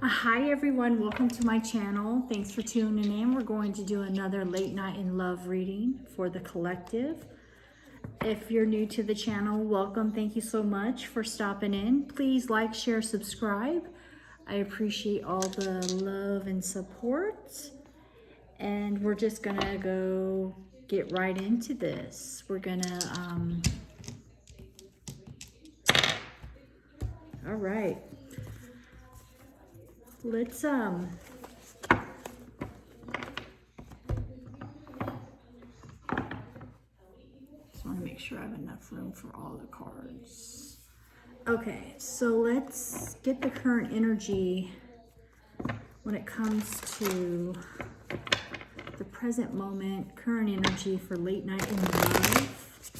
Hi everyone, welcome to my channel. Thanks for tuning in. We're going to do another late night in love reading for the collective. If you're new to the channel, welcome. Thank you so much for stopping in. Please like, share, subscribe. I appreciate all the love and support. And we're just gonna go get right into this. We're gonna, all right. Let's, just want to make sure I have enough room for all the cards. Okay, so let's get the current energy when it comes to the present moment, current energy for late night in love.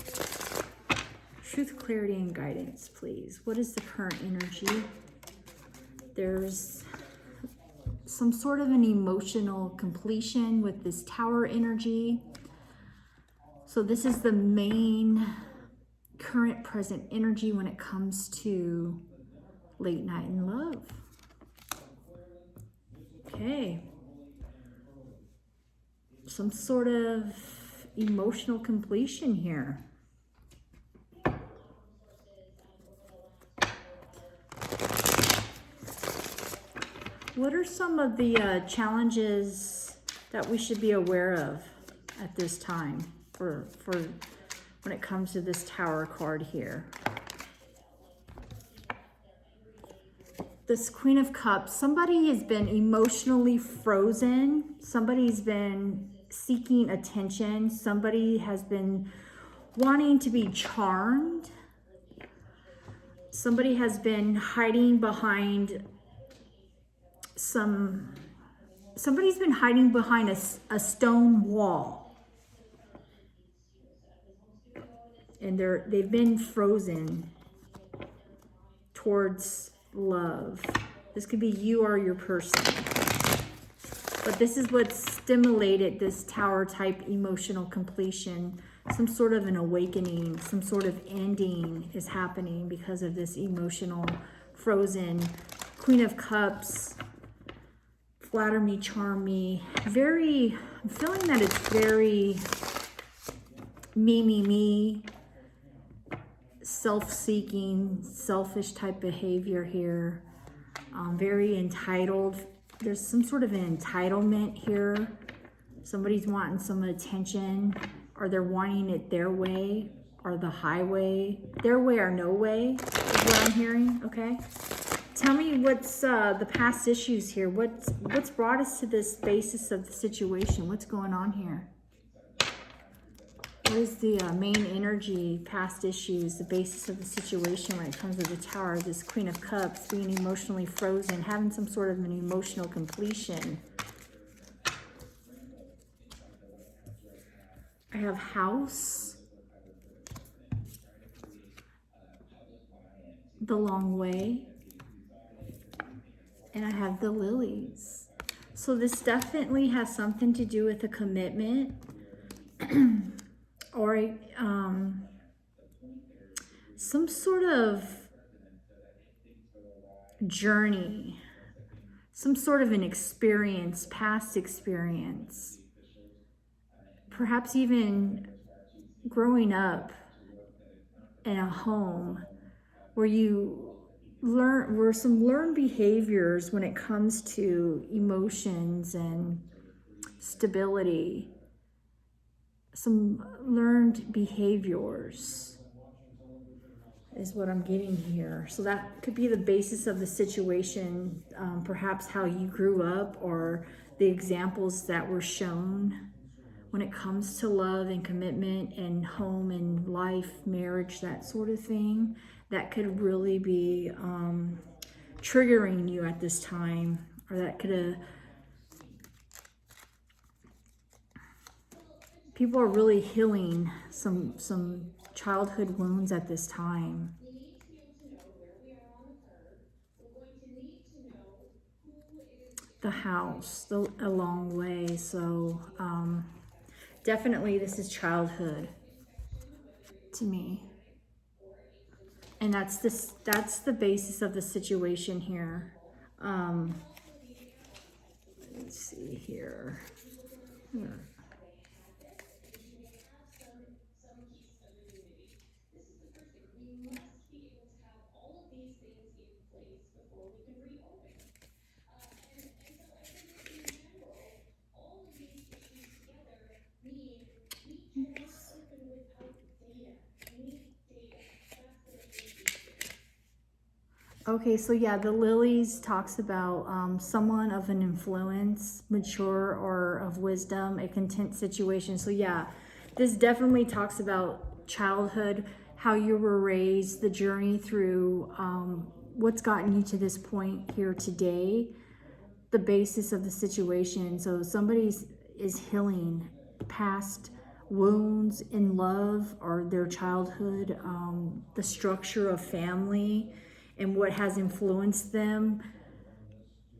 Truth, clarity, and guidance, please. What is the current energy? There's some sort of an emotional completion with this tower energy. So this is the main current present energy when it comes to late night in love. Okay. Some sort of emotional completion here. What are some of the challenges that we should be aware of at this time for when it comes to this Tower card here? This Queen of Cups, somebody has been emotionally frozen. Somebody's been seeking attention. Somebody has been wanting to be charmed. Somebody has been hiding behind somebody's been hiding behind a stone wall, and they've been frozen towards love. This could be you or your person, but this is what stimulated this Tower type emotional completion. Some sort of an awakening, some sort of ending is happening because of this emotional frozen Queen of Cups. Flatter me, charm me. I'm feeling that it's very me, self-seeking, selfish type behavior here. Very entitled. There's some sort of an entitlement here. Somebody's wanting some attention, or they're wanting it their way or the highway. Their way or no way is what I'm hearing, okay? Tell me what's the past issues here. What's brought us to this basis of the situation? What's going on here? What is the main energy, past issues, the basis of the situation when it comes to the Tower? This Queen of Cups, being emotionally frozen, having some sort of an emotional completion. I have House, the Long Way, and I have the Lilies. So this definitely has something to do with a commitment or some sort of journey, some sort of an experience, past experience. Perhaps even growing up in a home where some learned behaviors when it comes to emotions and stability. Some learned behaviors is what I'm getting here. So that could be the basis of the situation, perhaps how you grew up or the examples that were shown when it comes to love and commitment and home and life, marriage, that sort of thing. That could really be triggering you at this time, or that could have. People are really healing some childhood wounds at this time. The House, a long way. So definitely this is childhood to me. And that's the basis of the situation here. Let's see here. Hmm. Okay, so yeah, the lilies talks about someone of an influence, mature or of wisdom, a content situation. So yeah, this definitely talks about childhood, how you were raised, the journey through what's gotten you to this point here today, the basis of the situation. So somebody is healing past wounds in love or their childhood, the structure of family and what has influenced them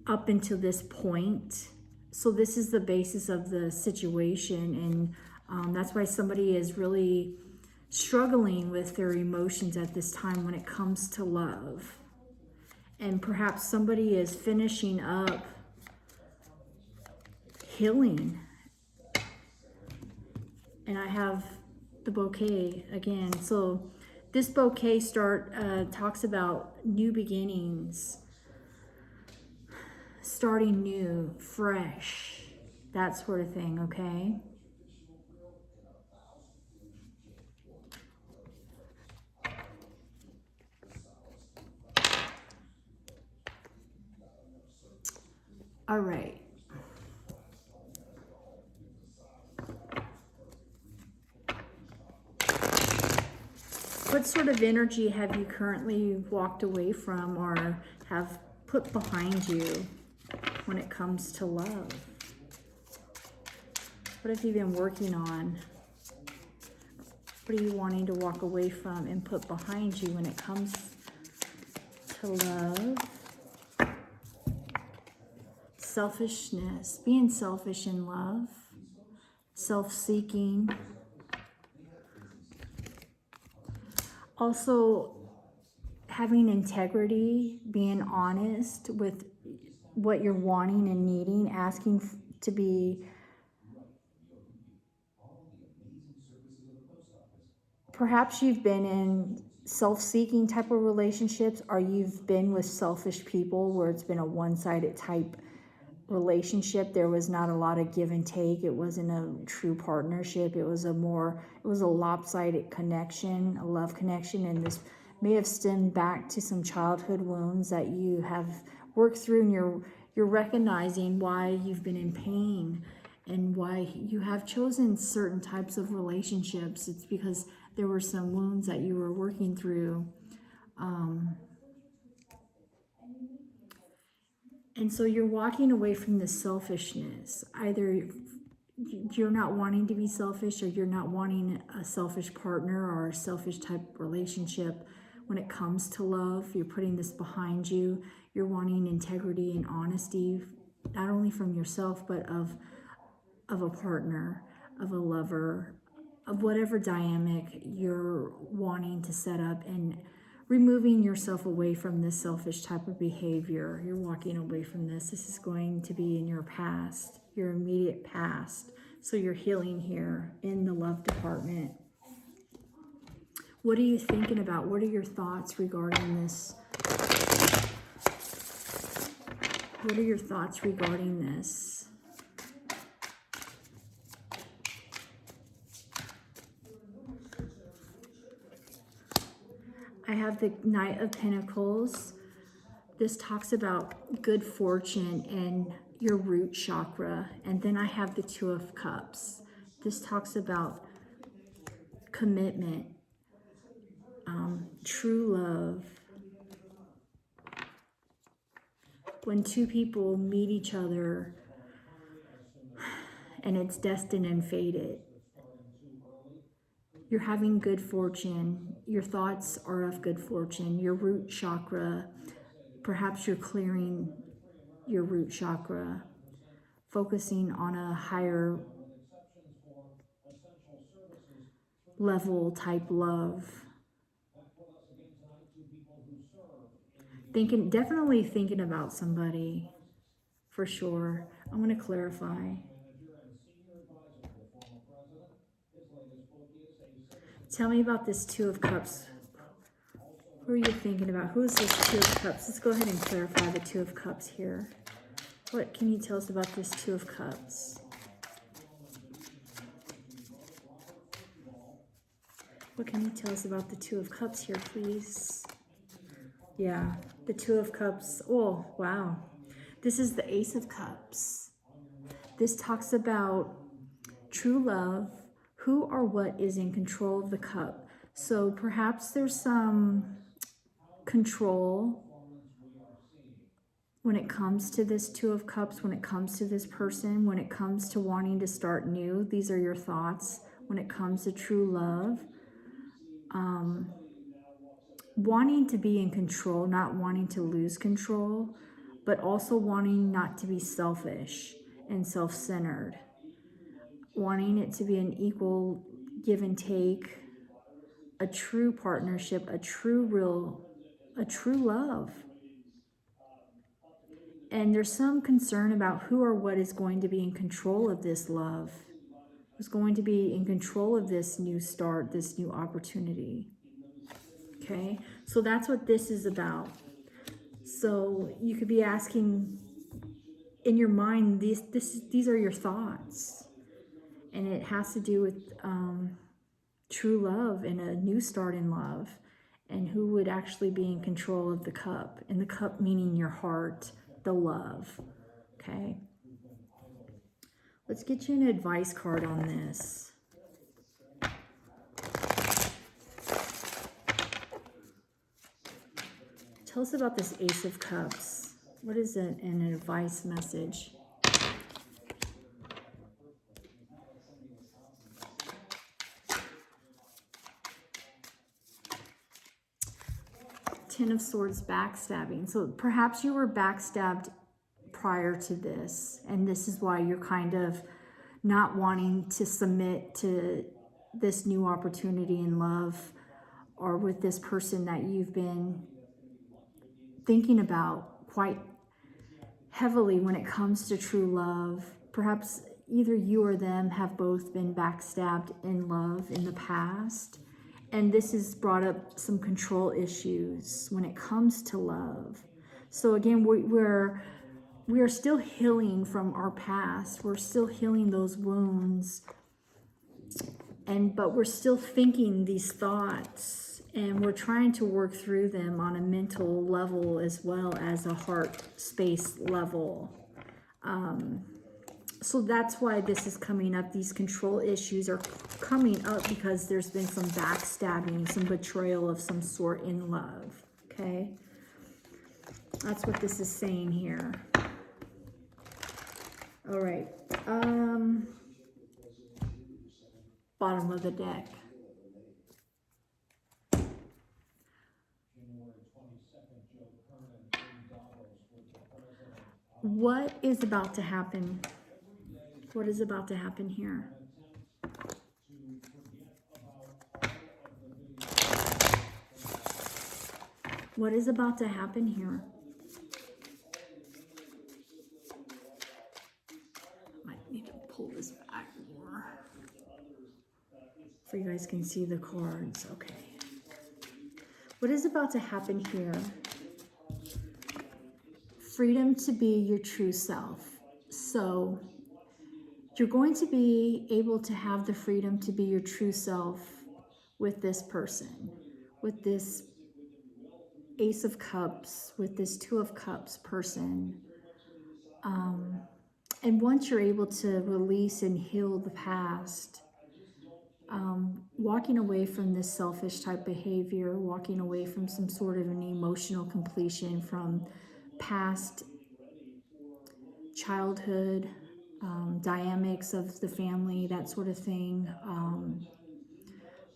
up until this point. So this is the basis of the situation, and that's why somebody is really struggling with their emotions at this time when it comes to love. And perhaps somebody is finishing up healing. And I have the bouquet again. So this bouquet talks about new beginnings, starting new, fresh, that sort of thing, okay? All right. What sort of energy have you currently walked away from or have put behind you when it comes to love? What have you been working on? What are you wanting to walk away from and put behind you when it comes to love? Selfishness, being selfish in love, self-seeking. Also, having integrity, being honest with what you're wanting and needing, asking to be. Perhaps you've been in self-seeking type of relationships, or you've been with selfish people where it's been a one-sided type relationship. There was not a lot of give and take. It wasn't a true partnership. It was a lopsided connection, a love connection, and this may have stemmed back to some childhood wounds that you have worked through, and you're recognizing why you've been in pain and why you have chosen certain types of relationships. It's because there were some wounds that you were working through. And so you're walking away from the selfishness. Either you're not wanting to be selfish, or you're not wanting a selfish partner or a selfish type relationship when it comes to love. You're putting this behind you. You're wanting integrity and honesty, not only from yourself, but of a partner, of a lover, of whatever dynamic you're wanting to set up, and removing yourself away from this selfish type of behavior. You're walking away from this. This is going to be in your past, your immediate past. So you're healing here in the love department. What are you thinking about? What are your thoughts regarding this? What are your thoughts regarding this? I have the Knight of Pentacles. This talks about good fortune and your root chakra. And then I have the Two of Cups. This talks about commitment, true love. When two people meet each other and it's destined and fated, you're having good fortune. Your thoughts are of good fortune. Your root chakra, perhaps you're clearing your root chakra, focusing on a higher level type love. Definitely thinking about somebody, for sure. I'm going to clarify. Tell me about this Two of Cups. Who are you thinking about? Who is this Two of Cups? Let's go ahead and clarify the Two of Cups here. What can you tell us about this Two of Cups? What can you tell us about the Two of Cups here, please? Yeah, the Two of Cups. Oh, wow. This is the Ace of Cups. This talks about true love, who or what is in control of the cup. So perhaps there's some control when it comes to this Two of Cups, when it comes to this person, when it comes to wanting to start new. These are your thoughts when it comes to true love. Wanting to be in control, not wanting to lose control, but also wanting not to be selfish and self-centered. Wanting it to be an equal give and take, a true partnership, a true love. And there's some concern about who or what is going to be in control of this love, who's going to be in control of this new start, this new opportunity. Okay, so that's what this is about. So you could be asking in your mind, these are your thoughts, and it has to do with true love and a new start in love, and who would actually be in control of the cup, and the cup meaning your heart, the love. Okay, let's get you an advice card on this. Tell us about this Ace of Cups. What is an advice message? Ten of Swords, backstabbing. So perhaps you were backstabbed prior to this, and this is why you're kind of not wanting to submit to this new opportunity in love, or with this person that you've been thinking about quite heavily when it comes to true love. Perhaps either you or them have both been backstabbed in love in the past. And this has brought up some control issues when it comes to love. So again, we are still healing from our past. We're still healing those wounds. But we're still thinking these thoughts, and we're trying to work through them on a mental level as well as a heart space level. So that's why this is coming up. These control issues are coming up because there's been some backstabbing, some betrayal of some sort in love. Okay? That's what this is saying here. All right. Bottom of the deck. What is about to happen? What is about to happen here? What is about to happen here? Might need to pull this back more so you guys can see the cards. Okay. What is about to happen here? Freedom to be your true self. So you're going to be able to have the freedom to be your true self with this person, with this Ace of Cups, with this Two of Cups person. And once you're able to release and heal the past, walking away from this selfish type behavior, walking away from some sort of an emotional completion from past childhood dynamics of the family, that sort of thing.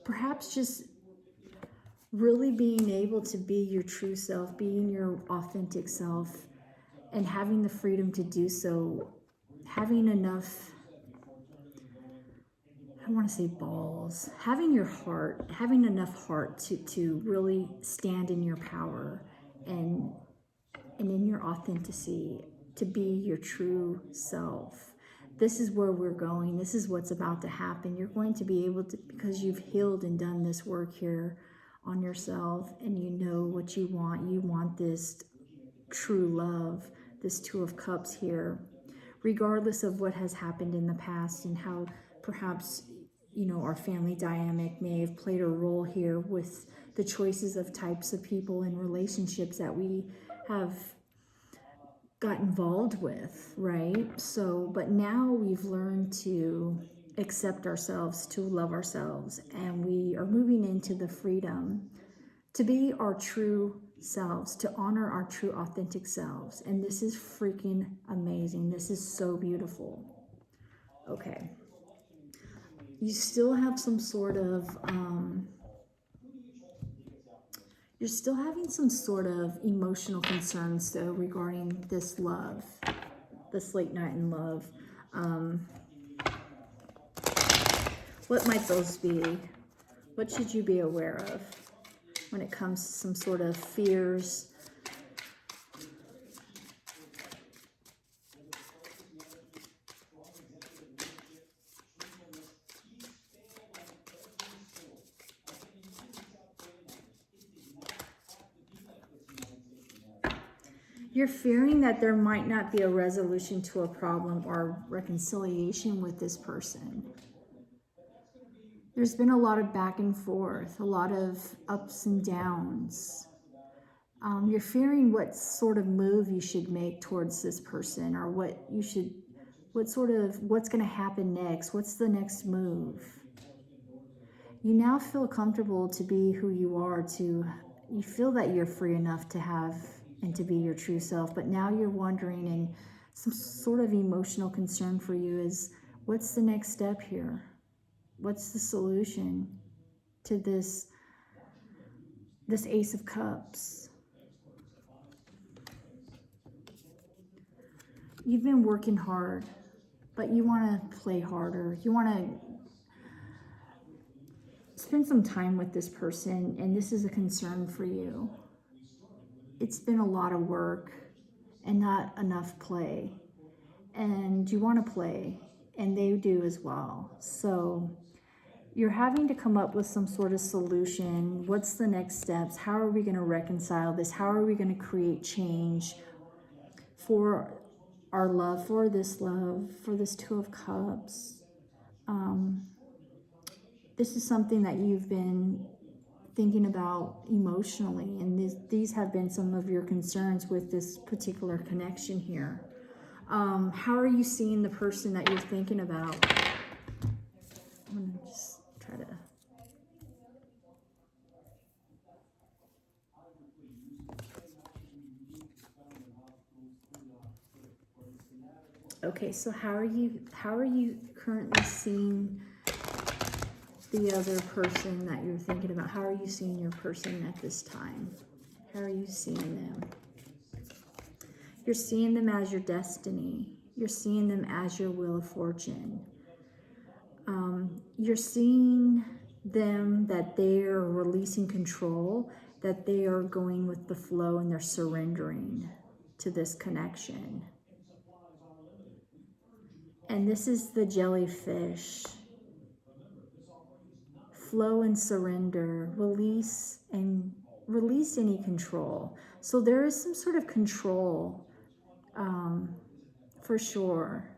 Perhaps just really being able to be your true self, being your authentic self, and having the freedom to do so, having enough, I don't want to say balls, having enough heart to really stand in your power and and in your authenticity, to be your true self. This is where we're going. This is what's about to happen. You're going to be able to, because you've healed and done this work here on yourself, and you know what you want. You want this true love, this Two of Cups here, regardless of what has happened in the past and how perhaps, you know, our family dynamic may have played a role here with the choices of types of people and relationships that we have got involved with, right? So, but now we've learned to accept ourselves, to love ourselves, and we are moving into the freedom to be our true selves, to honor our true authentic selves. And this is freaking amazing. This is so beautiful. Okay. You still have some sort of, you're still having some sort of emotional concerns though regarding this love, this late night in love. What might those be? What should you be aware of when it comes to some sort of fears? You're fearing that there might not be a resolution to a problem or reconciliation with this person. There's been a lot of back and forth, a lot of ups and downs. You're fearing what sort of move you should make towards this person, or what's going to happen next. What's the next move? You now feel comfortable to be who you are, you feel that you're free enough to have and to be your true self, but now you're wondering, and some sort of emotional concern for you is, what's the next step here? What's the solution to this Ace of Cups? You've been working hard, but you want to play harder. You want to spend some time with this person, and this is a concern for you. It's been a lot of work and not enough play, and you want to play, and they do as well. So you're having to come up with some sort of solution. What's the next steps? How are we going to reconcile this? How are we going to create change for our love, for this Two of Cups? This is something that you've been thinking about emotionally, and these have been some of your concerns with this particular connection here. How are you seeing the person that you're thinking about? I'm going to just try to... Okay, so how are you currently seeing the other person that you're thinking about? How are you seeing your person at this time? How are you seeing them? You're seeing them as your destiny. You're seeing them as your wheel of fortune. You're seeing them that they are releasing control, that they are going with the flow, and they're surrendering to this connection. And this is the jellyfish. Flow and surrender, release any control. So there is some sort of control, for sure.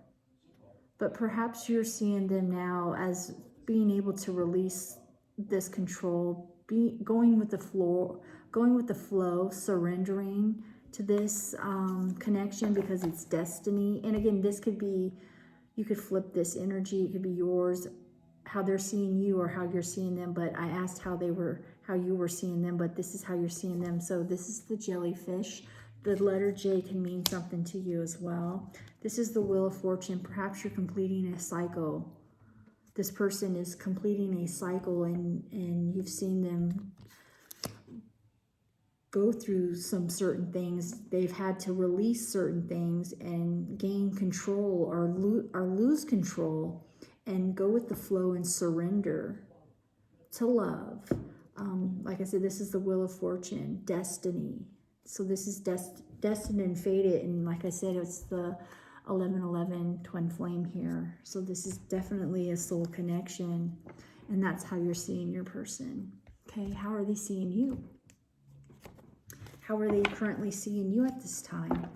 But perhaps you're seeing them now as being able to release this control, going with the flow, surrendering to this connection because it's destiny. And again, this could be, you could flip this energy. It could be yours, how they're seeing you or how you're seeing them. But I asked how you were seeing them, but this is how you're seeing them. So this is the jellyfish. The letter J can mean something to you as well. This is the Wheel of Fortune. Perhaps you're completing a cycle. This person is completing a cycle, and you've seen them go through some certain things. They've had to release certain things and gain control or lose control and go with the flow and surrender to love. Like I said, this is the Wheel of Fortune, destiny. So this is destined and fated, and like I said, it's the 1111 twin flame here. So this is definitely a soul connection, and that's how you're seeing your person. Okay, how are they seeing you? How are they currently seeing you at this time?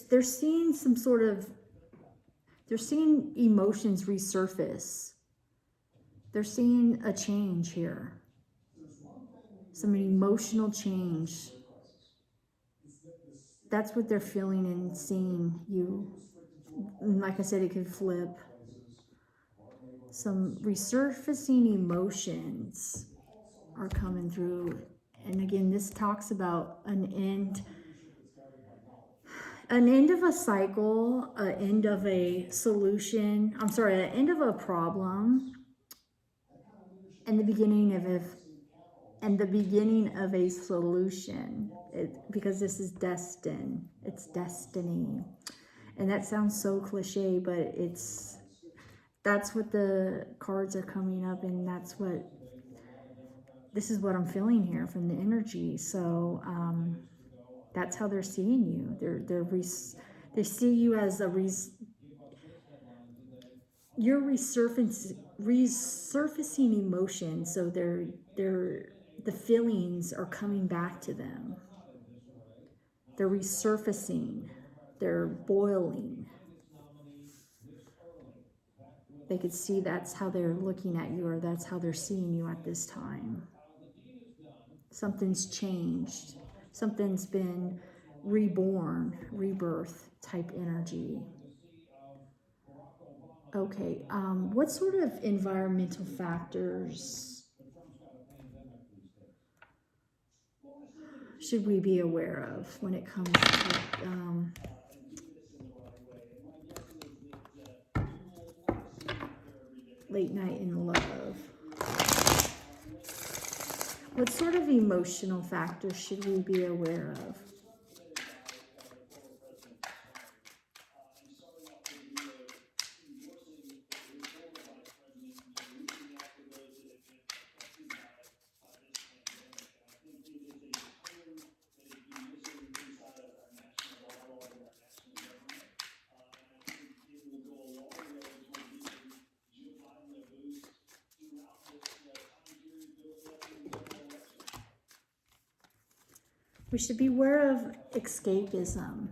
They're seeing some sort of, they're seeing emotions resurface. They're seeing a change here. Some emotional change. That's what they're feeling and seeing you. And like I said, it could flip. Some resurfacing emotions are coming through. And again, this talks about an end of a cycle, an end of a solution. I'm sorry, an end of a problem, and the beginning of a solution. Because this is destined. It's destiny. And that sounds so cliche, but that's what the cards are coming up, and this is what I'm feeling here from the energy. So that's how they're seeing you. They see you as you're resurfacing emotion. So the feelings are coming back to them. They're resurfacing. They're boiling. They could see that's how they're looking at you, or that's how they're seeing you at this time. Something's changed. Something's been reborn, rebirth type energy. Okay, what sort of environmental factors should we be aware of when it comes to late night in love? What sort of emotional factors should we be aware of? We should be aware of escapism,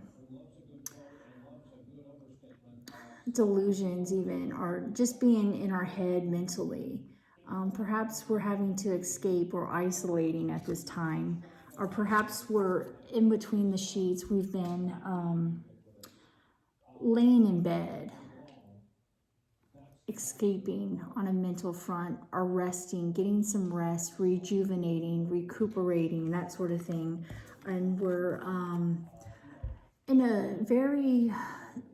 delusions even, or just being in our head mentally. Perhaps we're having to escape or isolating at this time, or perhaps we're in between the sheets. We've been laying in bed, escaping on a mental front, or resting, getting some rest, rejuvenating, recuperating, that sort of thing. And we're in a very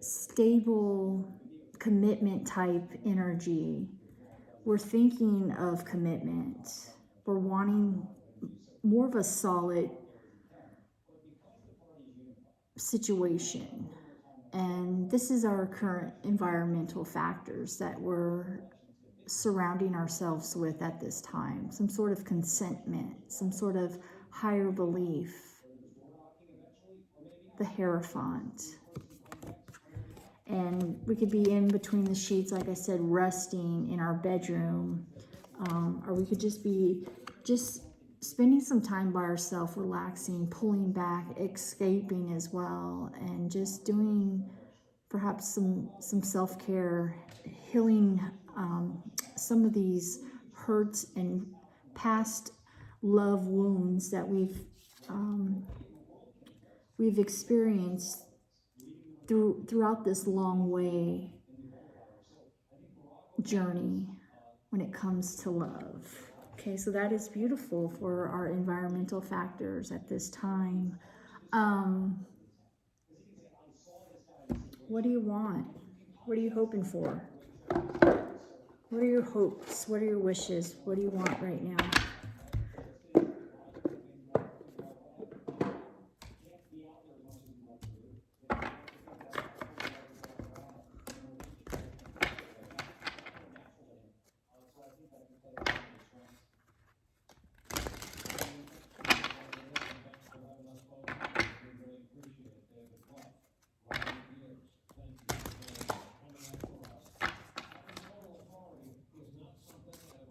stable commitment type energy. We're thinking of commitment. We're wanting more of a solid situation. And this is our current environmental factors that we're surrounding ourselves with at this time. Some sort of contentment, some sort of higher belief. The Hierophant. And we could be in between the sheets, like I said, resting in our bedroom. Or we could just be spending some time by ourselves, relaxing, pulling back, escaping as well, and just doing perhaps some self-care, healing some of these hurts and past love wounds that we've experienced throughout this long way journey when it comes to love. Okay, so that is beautiful for our environmental factors at this time. What do you want? What are you hoping for? What are your hopes? What are your wishes? What do you want right now?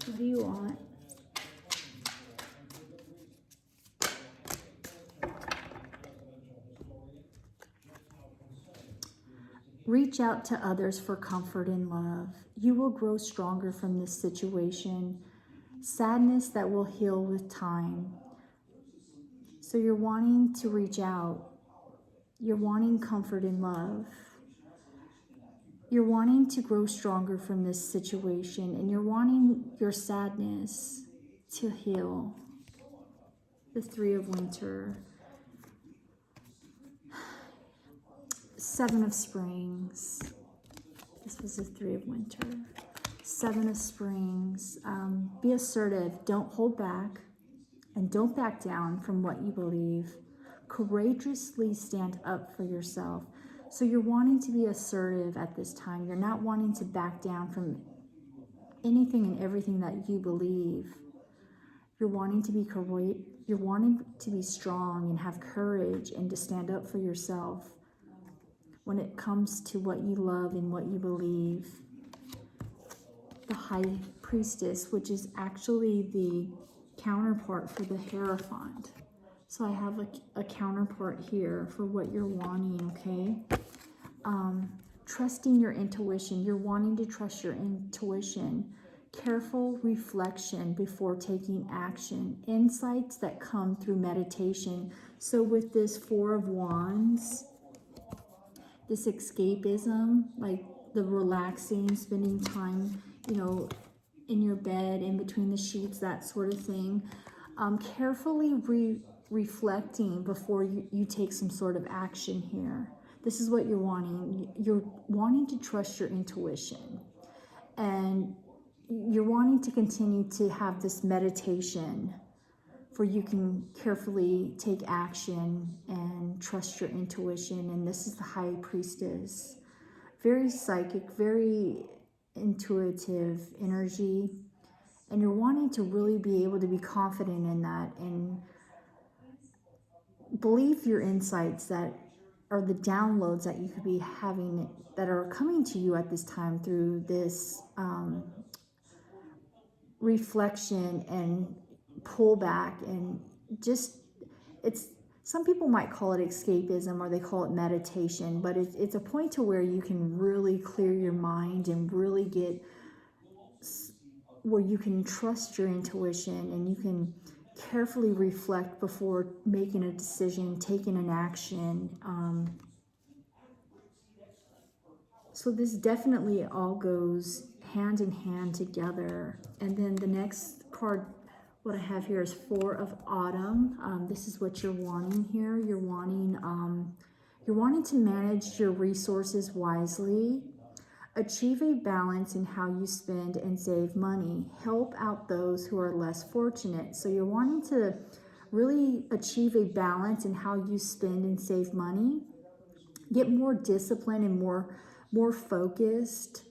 What do you want? Reach out to others for comfort and love. You will grow stronger from this situation. Sadness that will heal with time. So you're wanting to reach out. You're wanting comfort and love. You're wanting to grow stronger from this situation, and you're wanting your sadness to heal. The Three of Winter. Seven of Springs. This was the Three of Winter. Seven of Springs. Be assertive. Don't hold back. And don't back down from what you believe. Courageously stand up for yourself. So you're wanting to be assertive at this time. You're not wanting to back down from anything and everything that you believe. You're wanting to be courageous. You're wanting to be strong and have courage and to stand up for yourself when it comes to what you love and what you believe. The High Priestess, which is actually the counterpart for the Hierophant. So I have a counterpart here for what you're wanting, okay? Trusting your intuition. You're wanting to trust your intuition. Careful reflection before taking action. Insights that come through meditation. So with this Four of Wands, this escapism, like the relaxing, spending time, in your bed, in between the sheets, that sort of thing. Carefully reflecting before you take some sort of action here. This is what you're wanting. You're wanting to trust your intuition. And you're wanting to continue to have this meditation where you can carefully take action and trust your intuition. And this is the High Priestess. Very psychic, very intuitive energy. And you're wanting to really be able to be confident in that and believe your insights that are the downloads that you could be having that are coming to you at this time through this reflection and pullback. And just, it's, some people might call it escapism or they call it meditation, but it's a point to where you can really clear your mind and really get where you can trust your intuition and you can carefully reflect before making a decision, taking an action. So this definitely all goes hand in hand together. And then the next card, what I have here is Four of Autumn. This is what you're wanting here. You're wanting to manage your resources wisely. Achieve a balance in how you spend and save money. Help out those who are less fortunate. So you're wanting to really achieve a balance in how you spend and save money. Get more disciplined and more focused.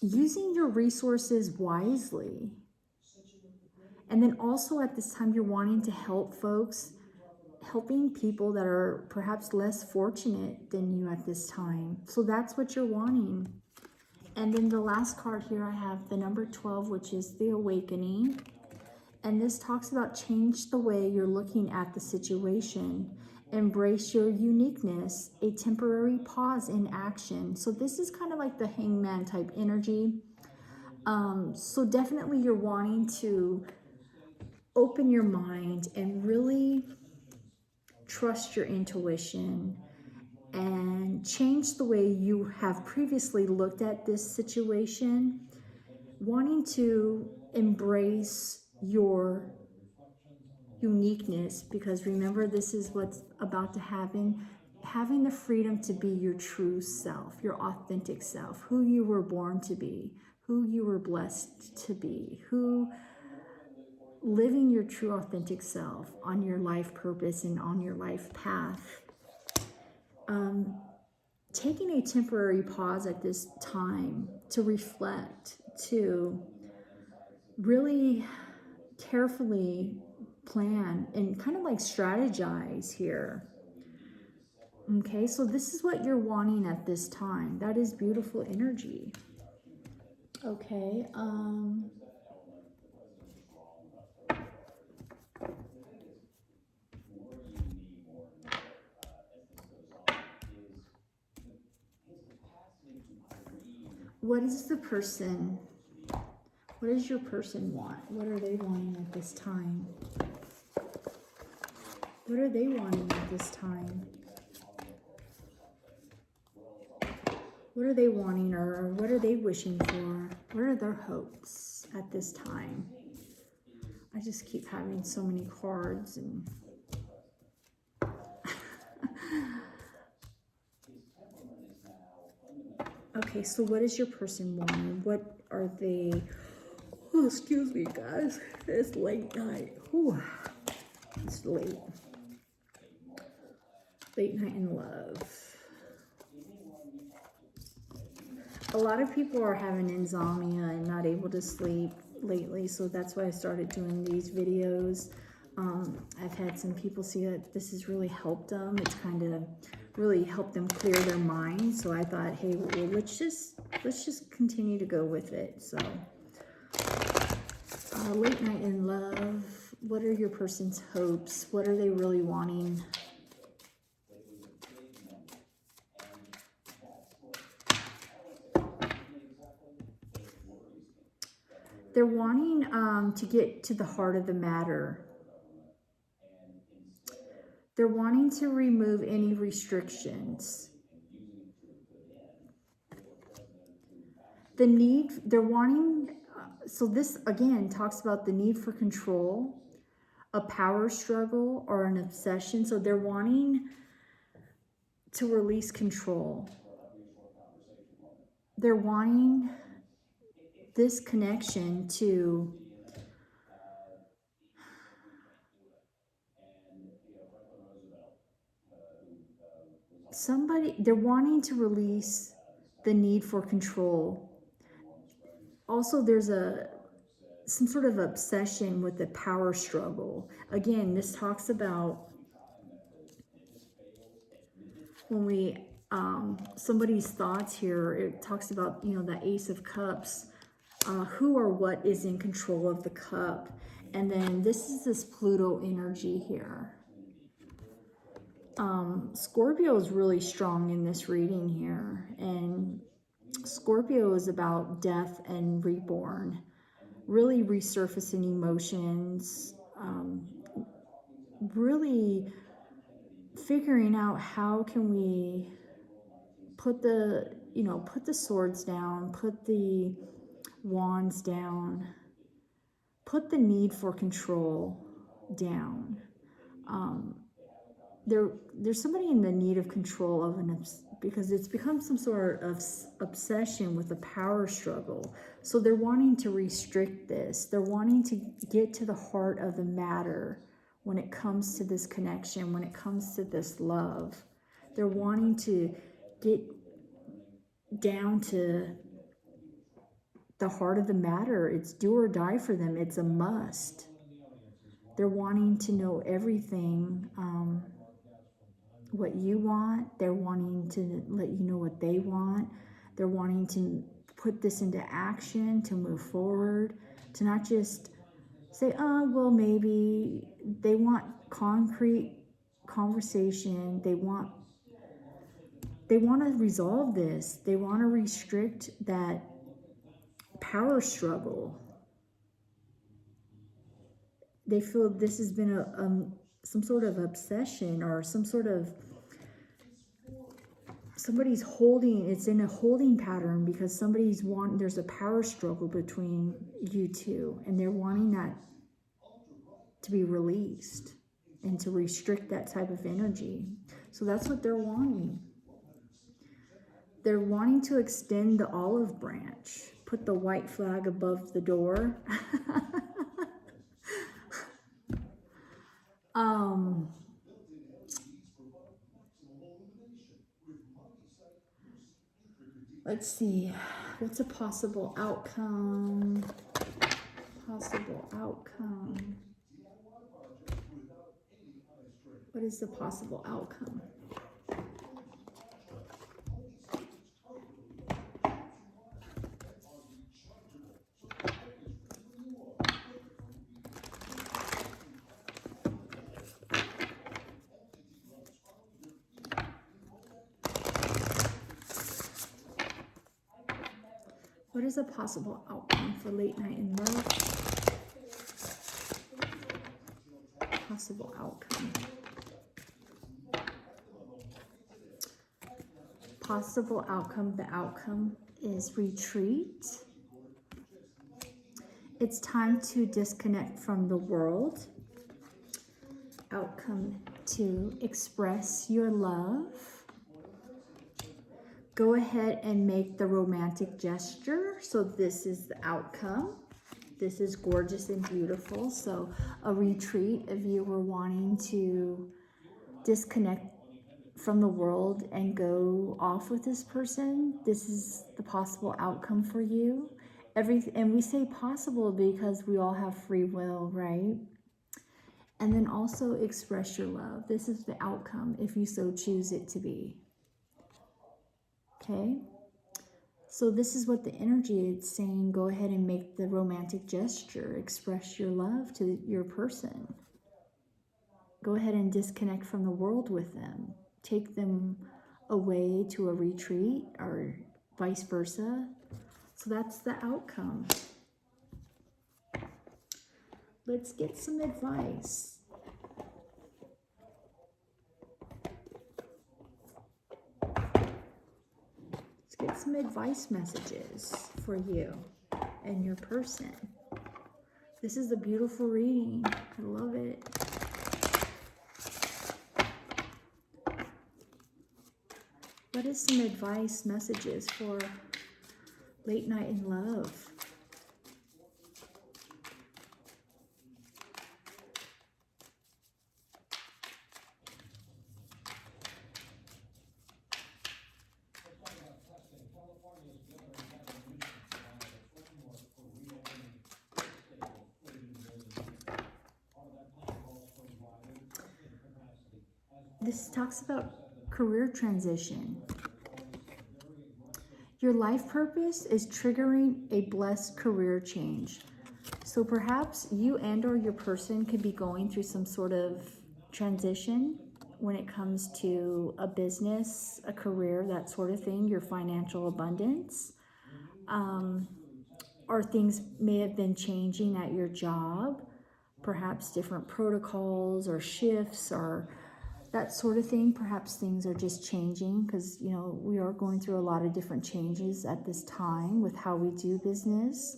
Using your resources wisely. And then also at this time, you're wanting to help folks, helping people that are perhaps less fortunate than you at this time. So that's what you're wanting. And then the last card here, I have the number 12, which is the Awakening. And this talks about change the way you're looking at the situation. Embrace your uniqueness, a temporary pause in action. So this is kind of like the Hangman type energy. So definitely you're wanting to open your mind and really trust your intuition and change the way you have previously looked at this situation, wanting to embrace your uniqueness, because remember, this is what's about to happen. having the freedom to be your true self, your authentic self, who you were born to be, who you were blessed to be, living your true authentic self on your life purpose and on your life path. Taking a temporary pause at this time to reflect, to really carefully plan and kind of like strategize here. Okay, so this is what you're wanting at this time. That is beautiful energy. Okay, what does your person want? What are they wanting at this time? What are they wanting at this time? What are they wanting, or what are they wishing for? What are their hopes at this time? I just keep having so many cards and okay, so what is your person wanting? What are they? Oh, excuse me, guys. It's late night. Whew. It's late. Late night in love. A lot of people are having insomnia and not able to sleep lately, so that's why I started doing these videos. I've had some people see that this has really helped them. It's kind of really helped them clear their mind. So I thought, hey, well, let's just continue to go with it. So late night in love. What are your person's hopes? What are they really wanting? They're wanting to get to the heart of the matter. They're wanting to remove any restrictions. They're wanting, so this again talks about the need for control, a power struggle, or an obsession. So they're wanting to release control. They're wanting this connection to somebody. They're wanting to release the need for control. Also, there's some sort of obsession with the power struggle. Again, this talks about when we somebody's thoughts here. It talks about, you know, the Ace of Cups. Who or what is in control of the cup? And then this is this Pluto energy here. Scorpio is really strong in this reading here, and Scorpio is about death and reborn, really resurfacing emotions, really figuring out how can we put the swords down, put the wands down, put the need for control down. There's somebody in the need of control of because it's become some sort of obsession with a power struggle. So they're wanting to restrict this. They're wanting to get to the heart of the matter when it comes to this connection, when it comes to this love. They're wanting to get down to the heart of the matter. It's do or die for them. It's a must. They're wanting to know everything, what you want. They're wanting to let you know what they want. They're wanting to put this into action, to move forward, to not just say, oh, well, maybe. They want concrete conversation. They want to resolve this. They want to restrict that power struggle. They feel this has been some sort of obsession, or some sort of somebody's holding. It's in a holding pattern because there's a power struggle between you two, and they're wanting that to be released and to restrict that type of energy. So that's what they're wanting. They're wanting to extend the olive branch. Put the white flag above the door. Let's see. What's a possible outcome? Possible outcome. What is the possible outcome? What is a possible outcome for late night in love? Possible outcome. Possible outcome. The outcome is retreat. It's time to disconnect from the world. Outcome 2, express your love. Go ahead and make the romantic gesture. So this is the outcome. This is gorgeous and beautiful. So a retreat, if you were wanting to disconnect from the world and go off with this person, this is the possible outcome for you. And we say possible because we all have free will, right? And then also express your love. This is the outcome if you so choose it to be. Okay? So this is what the energy is saying. Go ahead and make the romantic gesture. Express your love to your person. Go ahead and disconnect from the world with them. Take them away to a retreat or vice versa. So that's the outcome. Let's get some advice. Let's get some advice messages for you and your person. This is a beautiful reading. I love it. What is some advice messages for late night in love? This talks about career transition. Your life purpose is triggering a blessed career change. So perhaps you and or your person could be going through some sort of transition when it comes to a business, a career, that sort of thing, your financial abundance. Or things may have been changing at your job, perhaps different protocols or shifts or that sort of thing. Perhaps things are just changing because, you know, we are going through a lot of different changes at this time with how we do business.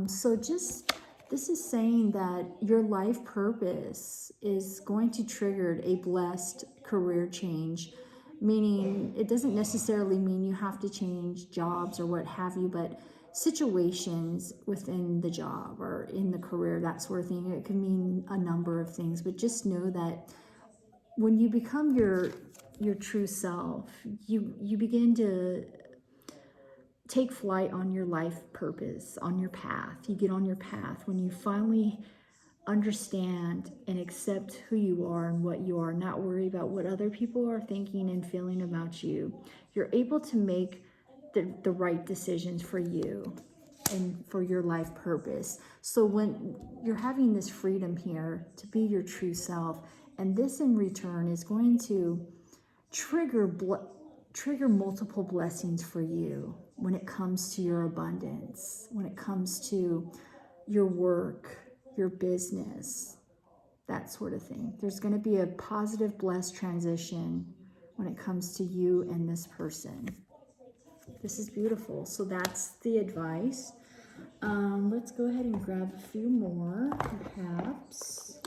So this is saying that your life purpose is going to trigger a blessed career change, meaning it doesn't necessarily mean you have to change jobs or what have you, but situations within the job or in the career, that sort of thing. It can mean a number of things, but just know that when you become your true self, you begin to take flight on your life purpose, on your path. You get on your path when you finally understand and accept who you are and what you are, not worry about what other people are thinking and feeling about you. You're able to make the right decisions for you and for your life purpose. So when you're having this freedom here to be your true self, and this in return is going to trigger multiple blessings for you when it comes to your abundance, when it comes to your work, your business, that sort of thing. There's going to be a positive, blessed transition when it comes to you and this person. This is beautiful. So that's the advice. Let's go ahead and grab a few more, perhaps.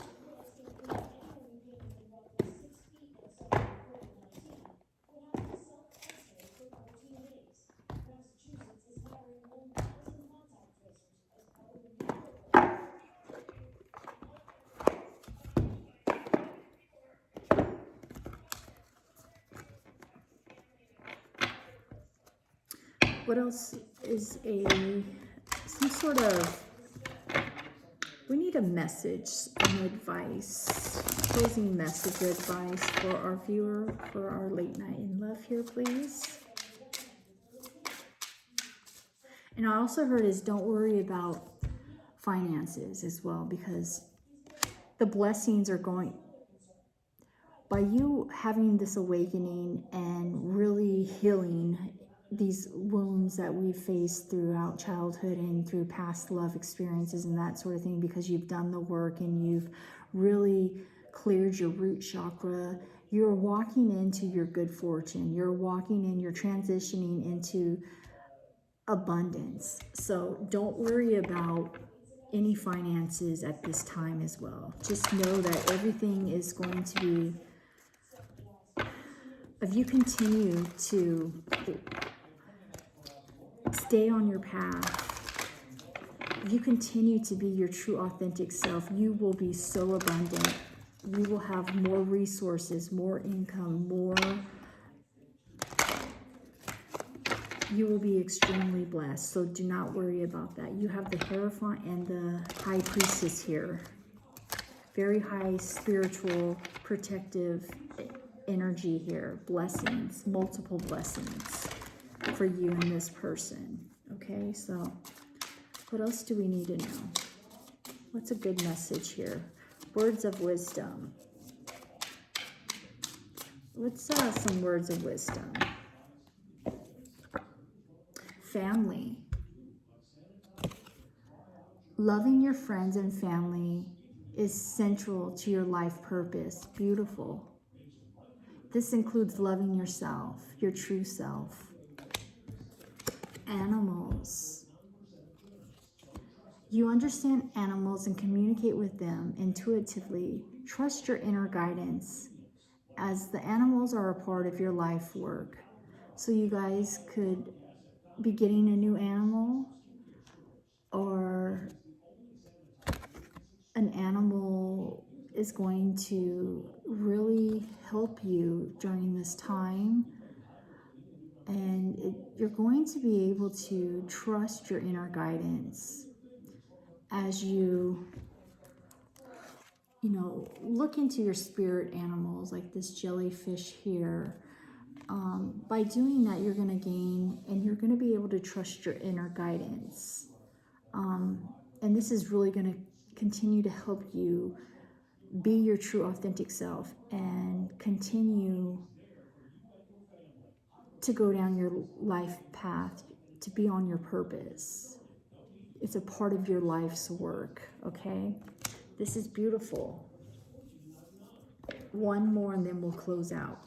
What else is some sort of, we need a message, an advice, closing message or advice for our viewer, for our late night in love here, please. And I also heard is don't worry about finances as well, because the blessings are going, by you having this awakening and really healing these wounds that we faced throughout childhood and through past love experiences and that sort of thing, because you've done the work and you've really cleared your root chakra, you're walking into your good fortune. You're walking in, you're transitioning into abundance. So don't worry about any finances at this time as well. Just know that everything is going to be, if you continue to stay on your path, if you continue to be your true authentic self, you will be so abundant. You will have more resources, more income, you will be extremely blessed. So do not worry about that. You have the Hierophant and the High Priestess here. Very high spiritual, protective energy here. Blessings, multiple blessings for you and this person. Okay, so what else do we need to know? What's a good message here? Words of wisdom. What's some words of wisdom? Family. Loving your friends and family is central to your life purpose. Beautiful. This includes loving yourself, your true self. Animals. You understand animals and communicate with them intuitively. Trust your inner guidance, as the animals are a part of your life work. So you guys could be getting a new animal, or an animal is going to really help you during this time. And you're going to be able to trust your inner guidance as you look into your spirit animals, like this jellyfish here. By doing that, you're going to gain, and you're going to be able to trust your inner guidance. And this is really going to continue to help you be your true authentic self and continue to go down your life path, to be on your purpose. It's a part of your life's work, okay? This is beautiful. One more and then we'll close out.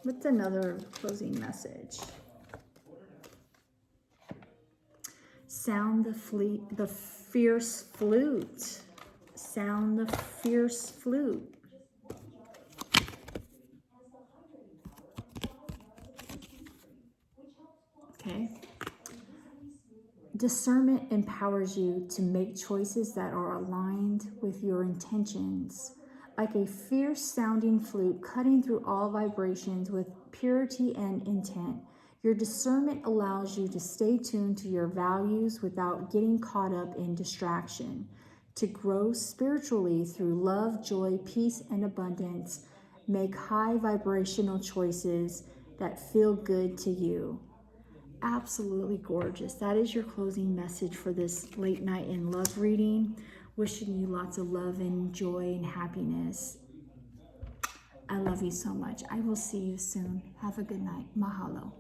What's another closing message? Sound the fierce flute. Sound the fierce flute. Okay. Discernment empowers you to make choices that are aligned with your intentions. Like a fierce sounding flute cutting through all vibrations with purity and intent. Your discernment allows you to stay tuned to your values without getting caught up in distraction. To grow spiritually through love, joy, peace, and abundance, make high vibrational choices that feel good to you. Absolutely gorgeous. That is your closing message for this late night in love reading. Wishing you lots of love and joy and happiness. I love you so much. I will see you soon. Have a good night. Mahalo.